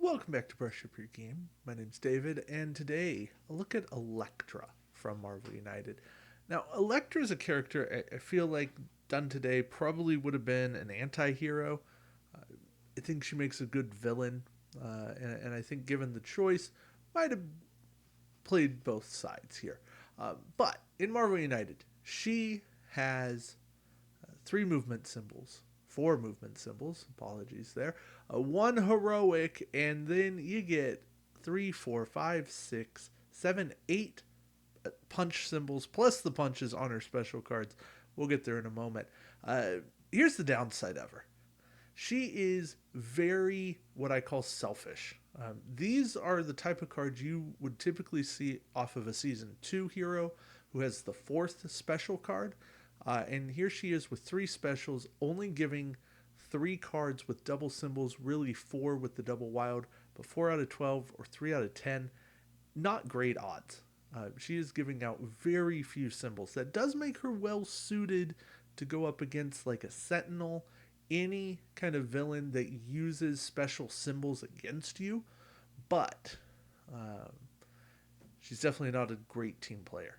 Welcome back to Brush Up Your Game. My name's David, and today a look at Elektra from Marvel United. Now, Elektra is a character I feel like done today probably would have been an anti hero. Uh, I think she makes a good villain, and I think given the choice, might have played both sides here. But in Marvel United, she has three movement symbols, four movement symbols, apologies there, one heroic, and then you get three, four, five, six, seven, eight punch symbols, plus the punches on her special cards. We'll get there in a moment. Uh, Here's the downside of her. She is very what I call selfish. These are the type of cards you would typically see off of a season 2 hero who has the fourth special card. And here she is with three specials, only giving three cards with double symbols, really four with the double wild, but 4 out of 12 or 3 out of 10. Not great odds. She is giving out very few symbols. That does make her well suited to go up against like a Sentinel, any kind of villain that uses special symbols against you, but um, she's definitely not a great team player.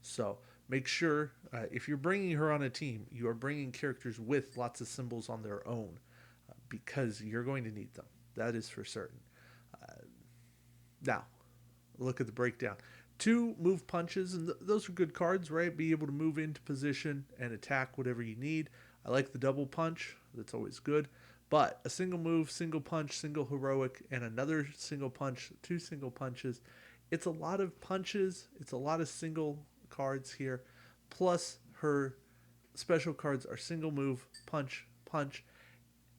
So make sure if you're bringing her on a team, you are bringing characters with lots of symbols on their own because you're going to need them. That is for certain. Uh, Now, look at the breakdown. Two move punches, and those are good cards, right? Be able to move into position and attack whatever you need. I like the double punch, that's always good. But a single move, single punch, single heroic, and another single punch, two single punches. It's a lot of punches, it's a lot of single cards here. Plus, her special cards are single move, punch, punch.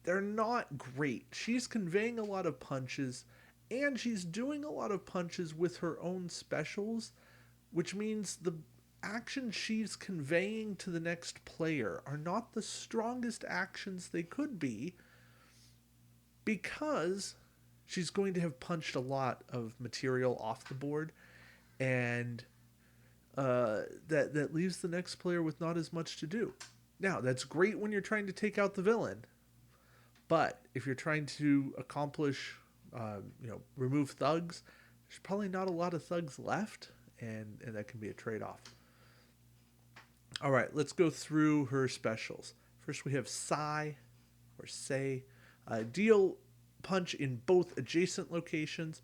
They're not great. She's conveying a lot of punches, and she's doing a lot of punches with her own specials, which means the actions she's conveying to the next player are not the strongest actions they could be because she's going to have punched a lot of material off the board, and that leaves the next player with not as much to do. Now, that's great when you're trying to take out the villain, but if you're trying to accomplish, remove thugs, there's probably not a lot of thugs left, and that can be a trade off. All right, let's go through her specials. First, we have Sai or Say. Deal punch in both adjacent locations.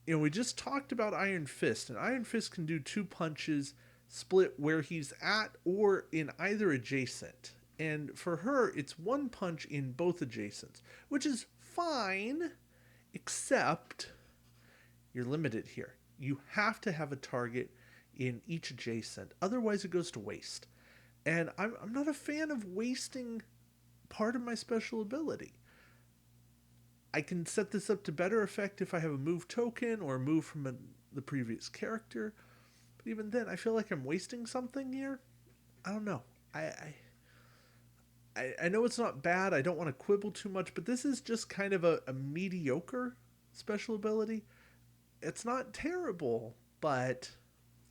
We just talked about Iron Fist, and Iron Fist can do two punches split where he's at or in either adjacent. And for her, it's one punch in both adjacents, which is fine, except you're limited here. You have to have a target in each adjacent, otherwise, it goes to waste. And I'm not a fan of wasting part of my special ability. I can set this up to better effect if I have a move token or a move from the previous character. But even then, I feel like I'm wasting something here. I don't know. I know it's not bad. I don't want to quibble too much, but this is just kind of a mediocre special ability. It's not terrible, but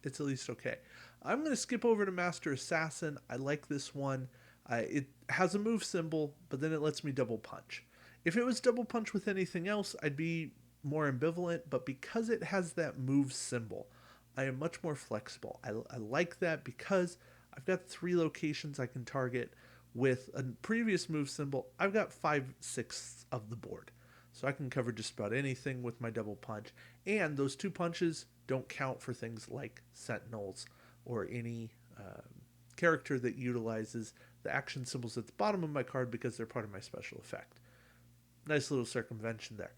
it's at least okay. I'm going to skip over to Master Assassin. I like this one. It has a move symbol, but then it lets me double punch. If it was double punch with anything else, I'd be more ambivalent, but because it has that move symbol, I am much more flexible. I like that because I've got three locations I can target. With a previous move symbol, I've got 5/6 of the board. So I can cover just about anything with my double punch. And those two punches don't count for things like Sentinels or any character that utilizes the action symbols at the bottom of my card because they're part of my special effect. Nice little circumvention there.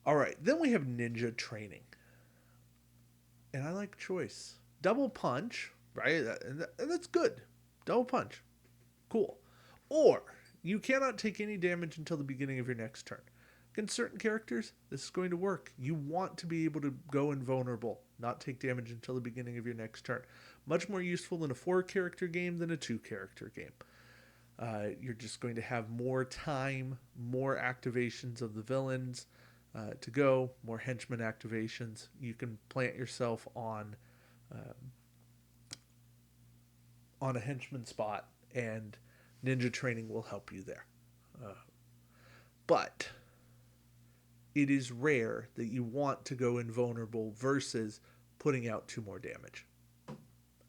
All right, then we have ninja training. And I like choice. Double punch, right? And that's good. Double punch. Cool. Or you cannot take any damage until the beginning of your next turn. Against certain characters, this is going to work. You want to be able to go invulnerable, not take damage until the beginning of your next turn. Much more useful in a 4-character game than a 2-character game. You're just going to have more time, more activations of the villains to go, more henchman activations. You can plant yourself on a henchman spot, and ninja training will help you there. But it is rare that you want to go invulnerable versus putting out 2 more damage.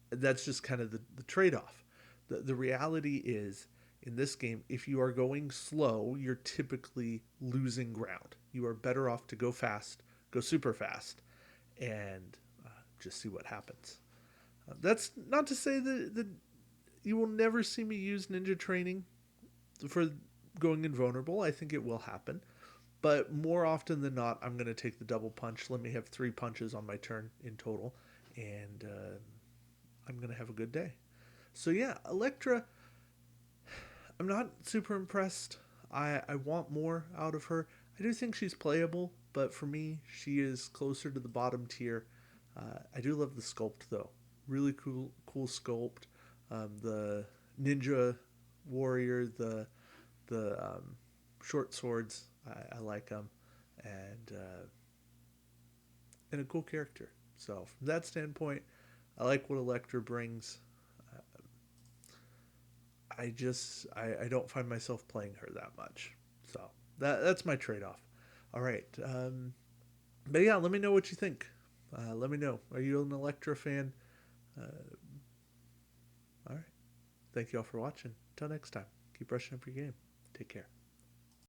That's just kind of the trade off. The reality is, in this game, if you are going slow, you're typically losing ground. You are better off to go fast, go super fast, and just see what happens. That's not to say that you will never see me use ninja training for going invulnerable. I think it will happen. But more often than not, I'm going to take the double punch. Let me have 3 punches on my turn in total, and I'm going to have a good day. So yeah, Elektra, I'm not super impressed. I want more out of her. I do think she's playable, but for me, she is closer to the bottom tier. I do love the sculpt though. Really cool sculpt. The ninja warrior, the short swords, I like them, and a cool character. So from that standpoint, I like what Elektra brings. I don't find myself playing her that much. So that's my trade off. All right. But yeah, let me know what you think. Let me know. Are you an Elektra fan? Uh, all right. Thank you all for watching. Until next time, keep brushing up your game. Take care.